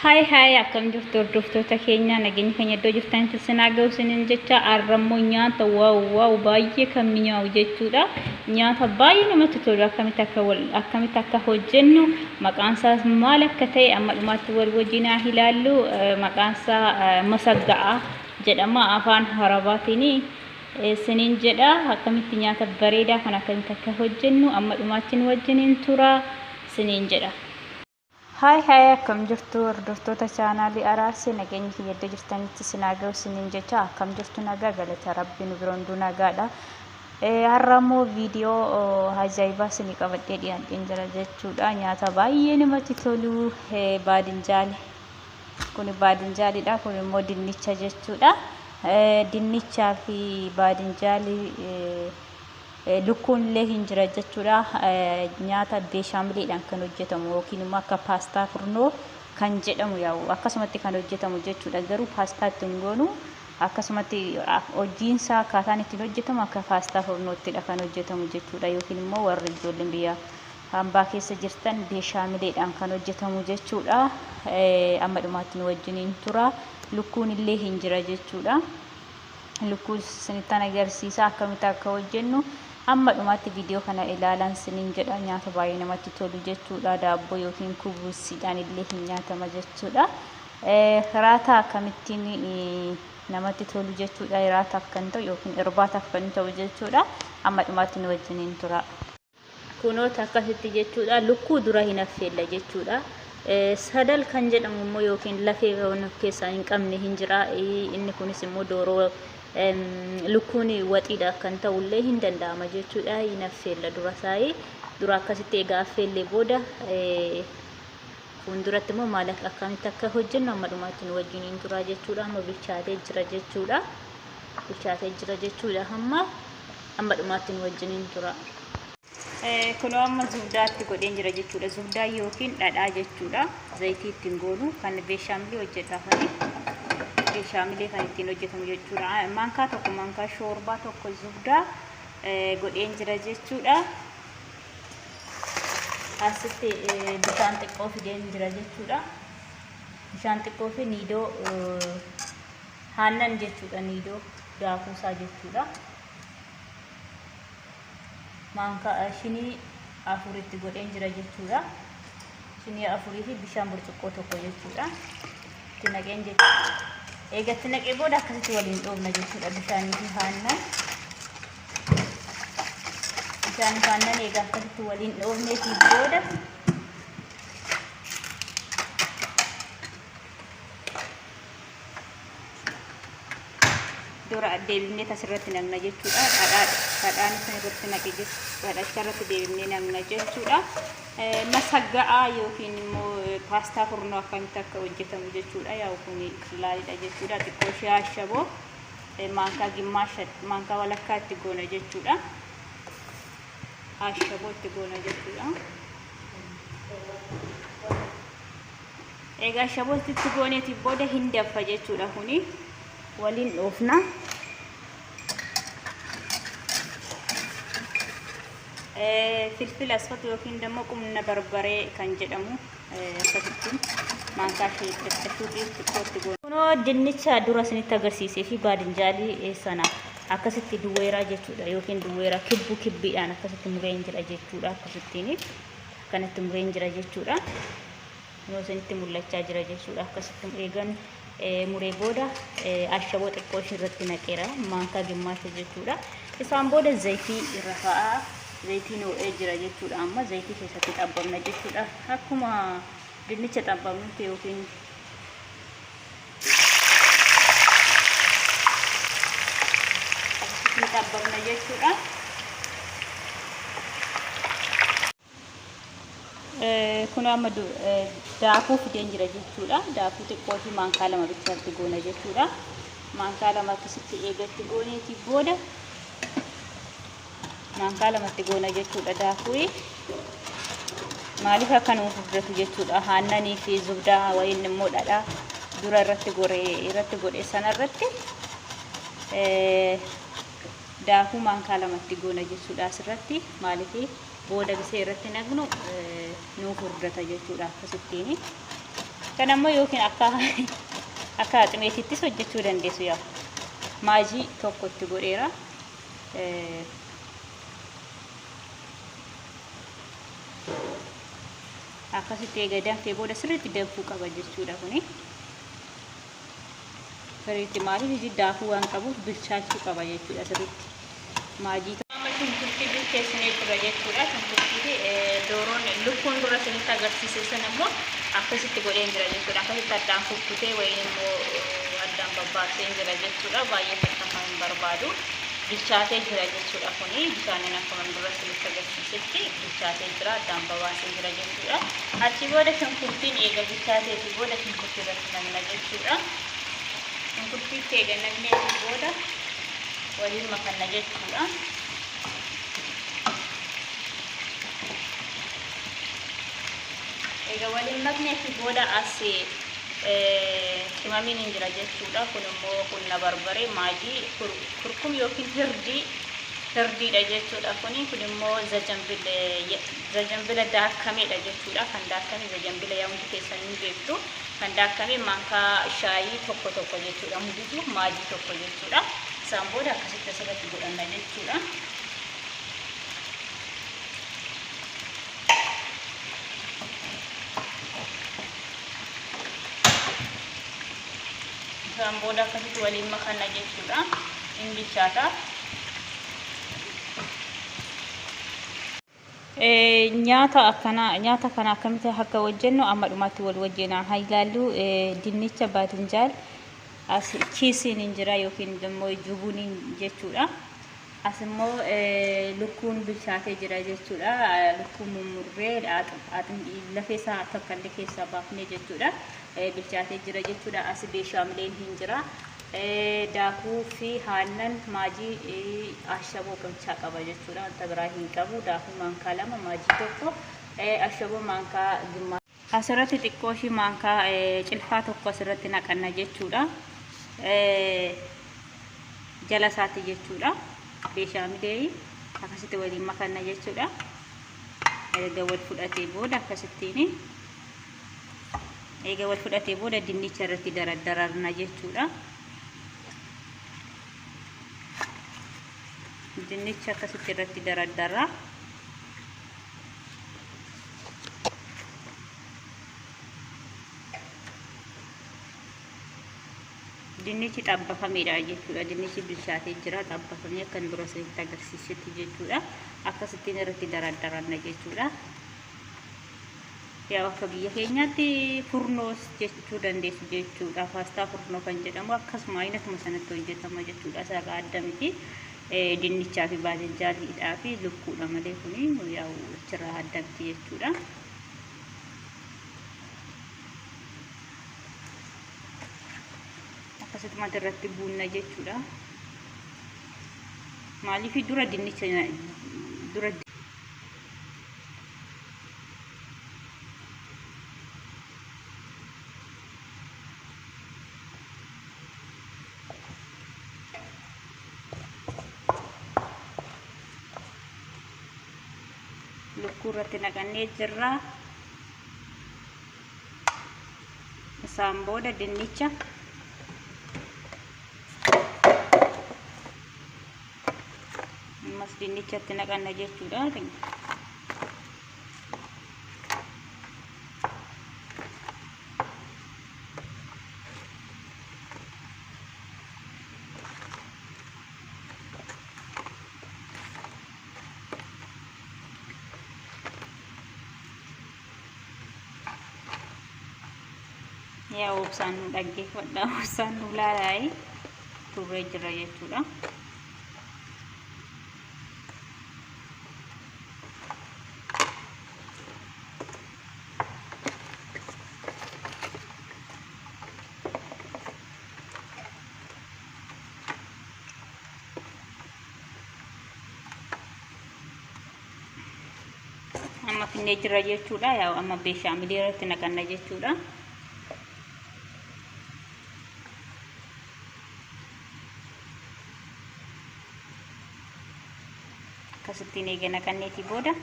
Hai hai akkam jirtu hordoftoota keenya nageenya keenya iddoo jirtanitti sinaa ga'u sinin jecha arrammoo nyaata waaw baay'ee kan mi'aawu jechuudha. Nyaata baay'ee namatti tolu akkamitti akka hojjennu maqaan isaas maal akka ta'e amma dhumaatti wal wajjin ilaallu. Maqaan isaa masagga'aa jedhama afaan Arabaatiin sinin jedha. Akkamitti nyaata bareedaa kan akkamitti akka hojjennu amma dhumaatti wajjin tura sinin jedha. Hai akkam jirtu hordoftoota chaanaalii Araarsi nageenya keenya iddoo jirtanitti sinaa ga'u sinin jecha akkam jirtu nagaa galata rabbiin biroon nagaadha. Har'ammoo viidiyoo ajaa'ibaa sinii qabadhee dhiyaadheen jira jechuudha. Nyaata baay'ee namatti tolu baadinjaali. Kun baadinjaaliidha. Kun immoo dinnicha jechuudha. Dinnichaa fi baadinjaali lukkuun illee hin jira jechuudha. Nyaata beeshaamiliidhaan kan hojjetamu yookiin immoo akka paastaa furnoo kan jedhamu yaa'u akkasumatti kan hojjetamu jechuudha. Garuu paastaa ittiin goonu akkasumatti hojiinsaa akkaataan ittiin hojjetamu akka paastaa furnoottidha kan hojjetamu jechuudha. Yookiin immoo warri ijoolleen biyya hambaa keessa jirtan beeshaamiliidhaan kan hojjetamu jechuudha. Amma dhumaatti nu wajjiniin tura. Lukkuun illee hin jira jechuudha. Lukkuun sinittan agarsiisa akkamitti akka hojjennu. Amma dhumaatti viidiyoo kana ilaalan sinin jedha. Nyaata baay'ee namatti tolu jechuudha. Daabboo yookiin kubusiidhaan illee hin nyaatama jechuudha. Raata akkamittiin namatti tolu jechuudha. Raataaf kan ta'u yookiin irbaataaf kan ta'u jechuudha. Amma dhumaatti nu wajjiniin tura. Kunoota akkasitti jechuudha. Lukkuu dura hin affeella jechuudha. Sadal kan jedhamu immoo yookiin lafee of keessaa hin qabne hin jira. Inni kunis immoo dooroo lukkuun waxiidha kan ta'ullee hin danda'ama jechuudha. Hin affeella dura saayii dura akkasitti egaa affeellee booda fuulduratti immoo maal akkamitti akka hojjennu amma dhumaatti nu wajjiniin tura jechuudha. Amma bilchaatee jira jechuudha. Bilchaatee jira jechuudha. Amma dhumaatti nu wajjiniin tura. Kunoo amma zubdaatti godheen jira jechuudha. Zubdaa yookiin dhadhaa jechuudha. Zayitii ittiin goonu kan beeshaamilii hojjetafani. Beeshaamilee kan ittiin hojjetamu jechuudha. Maankaa tokko maankaa shoorbaa tokko zubdaa godheen jira jechuudha. Asitti bishaan xiqqoo fideen jira jechuudha. Bishaan xiqqoo fi niidoo aannan jechuudha. Niidoo daakuusaa jechuudha. Maankaa shinii afuritti godheen jira jechuudha. Shinii afurii fi bishaan burcuqqoo tokko jechuudha. Itti naqeen jechuudha. Egaa itti naqee booda akkasitti waliin dhoofna jechuudha. Bishaanii fi aannan. Bishaan fi aannan egaa akkasitti waliin dhoofnee fi booda dura deebinee asirratti naqna jechuudha. Dhadhaan isin irratti naqee jechuudha. Dhadhacha irratti deebinee naqna jechuudha. Masagga'aa yookiin immoo paastaa furnoo akkamitti akka hojjetamu jechuudha. Yaa kun laaliidha jechuudha. Xiqqoo ishee ashaboo maankaa gimmaasha maankaa walakkaa itti goona jechuudha. Ashaboo itti goona jechuudha. Egaa ashaboo itti gooneeti booda hin daffa jechuudha. Kuni waliin dhoofna. Filfil asfatu yookiin immoo qumna barbaree kan jedhamu akkasitti maankaa ishee daddachuutii xiqqootti goona. Kunoo dinnicha dura isinitti agarsiisee fi baadinjaalii sana akkasitti duwweeraa jechuudha. Yookiin duwweeraa kibbiidhaan akkasitti mureen jira jechuudha. Akkasittiin akkanatti mureen jira jechuudha. Kunoo isinitti mul'achaa jira jechuudha. Akkasitti eegan muree booda ashaboo xiqqoo irratti naqeera maankaa gimmaasha jechuudha. Isaan booda zayitii irra fa'aa zayitiin ho'ee jira jechuudha. Amma zayitii keessatti xabbamna jechuudha. Akkuma dinnicha xabbamnutti yookiin xabbamna jechuudha. Kun amma daakuu fideen jira jechuudha. Daakuu xiqqoo fi maankaa lama bichaatti goona jechuudha. Maankaa lama akkasitti eegatti gooneeti booda maankaa lamatti goona jechuudha. Daakuu maaliif akka nuuf fudhatu jechuudha. Aannanii fi zubdaa wayiin immoo dhadhaa dura irratti godhee sanarratti daakuu maankaa lamatti goona jechuudha. Asirratti maaliif booda bisee irratti naqnu nuuf fudhata jechuudha. Akkasittiin Kan ammoo yookiin akka ximeetittis hojjechuu dandeessu yaa. Maajii tokko itti godheera. Akkasitti eega danfee booda sirriitti danfuu qaba jechuudha kuni. Sirriitti maaliif daakuu waan qabuuf bilchaachuu qaba jechuudha sirriitti. Maajii shunkurtii bilcheessinee tura jechuudha. Shunkurtii dooroon lukkuun dura sinitti agarsiise sana immoo akkasitti godheen jira jechuudha. Akkasitti addaan kukkutee wayiin immoo addaan babbaasee jira jechuudha. Baay'ee kan hin barbaadu. Bilchaatee jira jechuudha kuni. Bishaaniin akkuma dura sinitti agarsiisetti bilchaatee jira, addaan babbaasee jira jechuudha. Achi booda shunkurtiin eega bilchaateetii booda shunkurtii irratti namna jechuudha. Shunkurtii eega namneetii booda waliin makanna jechuudha. Eega waliin makneetii booda asii qimamiin hin jira jechuudha. Kun immoo qunna barbaree, maajii, kurkum yookiin hirdiidha jechuudha. Kun immoo zanjambila daakameedha jechuudha. Kan daakame zanjambila yaa hundi keessan hin beektu. Kan daakame maankaa shaayii tokko jechuudha. Hundisuu maajii tokko jechuudha. Isaan booda akkasitti asirratti godhanna jechuudha. Isaan booda akkasitti waliin makanna jechuudha. Hin bilchaata. Nyaata kana akkamitti akka hojjennu amma dhumaatti wal wajjinaan haa ilaallu. Dinnicha baatinjaal as kiisiin hin jira yookiin immoo jubuuniin jechuudha. As immoo lukkuun bilchaatee jira jechuudha. Lukkuun mummurree lafeesaa akka illee keessaa baafnee jechuudha. Bilchaatee jira jechuudha. As beeshaamileen hin jira. Daakuu fi aannan maajii ashaboo gamchaa qaba jechuudha. Wanta biraa hin qabu. Daakuu maankaa 2, maajii tokko, ashaboo maankaa gimmaa. Asirratti xiqqoo ishii maankaa cilfaa tokko asirratti naqanna jechuudha. Jala isaati jechuudha. Beeshaamilee akkasitti waliin makanna jechuudha. Eega wal fudhatee booda akkasittiin dinnicha irratti dardararna jechuudha. Dinnicha akkasitti irratti dardarra. Dinnichi xabbafameedha jechuudha. Dinnichi bilchaatee jira, xabbafamee akkan dura isinitti agarsiisetti jechuudha. Akkasittiin irratti dardarranna jechuudha. Yaa akka biyya keenyaatti furnoos jechuu dandeessu jechuudha. Paastaa furnoo kan jedhamu akkasuma aynatuma sanatti hojjetama jechuudha. Isaa adda miti. Dinnichaa fi baatinjaaliidhaa fi lukkuudha malee kuni yaa achirraa adda miti jechuudha. Akkasumatti irratti buunna jechuudha. Maaliif dura dinnicha dura lukkuu irratti naqannee jirra. Isaan booda dinnicha dinnichatti naqanna jechuudha. Yaa obsaan nu dhaggeeffadha, obsaan nu laalaayi turree jira jechuudha. Amma finnee jira jechuudha. Yaa amma beeshaamilee irratti naqanna jechuudha. Akkasittiin eega naqanneetii booda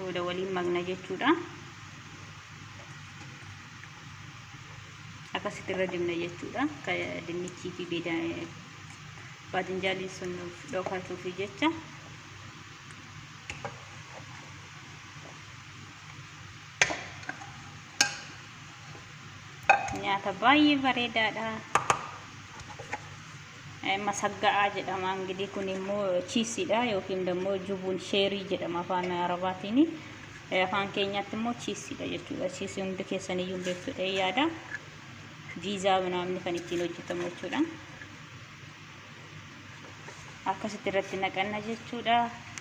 booda waliin magna jechuudha. Akkasitti irra dibna jechuudha. Dinnichii fi baadinjaaliin sun dhokatuuf jecha. Nyaata baay'ee bareedaadha. Masaggaa jedhama እንግዲህ kun immoo chiisiidha yookiin immoo jubuun sheerii jedhama afaan arabaatiin. Afaan keenyaatti immoo chiisiidha jechuudha. Chiisii hundi keessan iyyuu beektuudha yaada. Viizaa namni kan ittiin hojjetamu jechuudha. Akkasitti irratti naqanna jechuudha.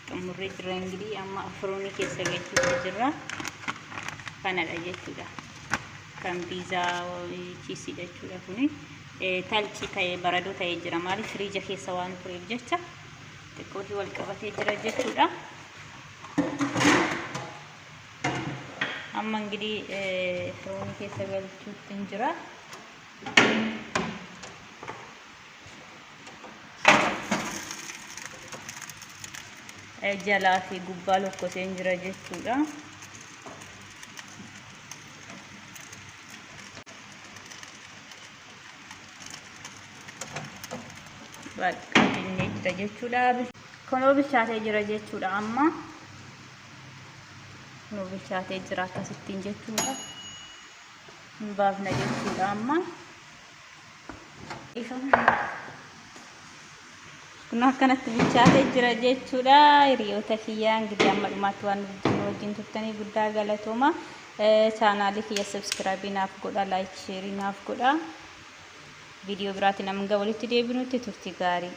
Xumurri jira እንግዲህ amma afroonii keessa galchuutu jira. Kanadha jechuudha. Kan viizaa chiisiidha jechuudha kuni. Talchi ta'ee baradoo ta'ee jira maaliif firiija keessa waan tureef jecha xiqqootii wal qabatee jira jechuudha. Amma እንግዲህ afroonii keessa galchuutti jira. Jalaa fi gubbaa lokkosee jira jechuudha. Bakka inni jira jechuudha. Kunoo bilchaatee jira jechuudha. Amma kunoo bilchaatee jira akkasittiin jechuudha. Hin baafna jechuudha amma. Kun akkanatti bilchaatee jira jechuudha. Hiriyoota kiyyaa እንግዲህ amma dhumaatti waan wajjin turtanii guddaa galatooma. Chaanaalii kiyya subscribe naaf godha, like share naaf godha. Video biraatiin amma walitti deebinutti turtii gaarii.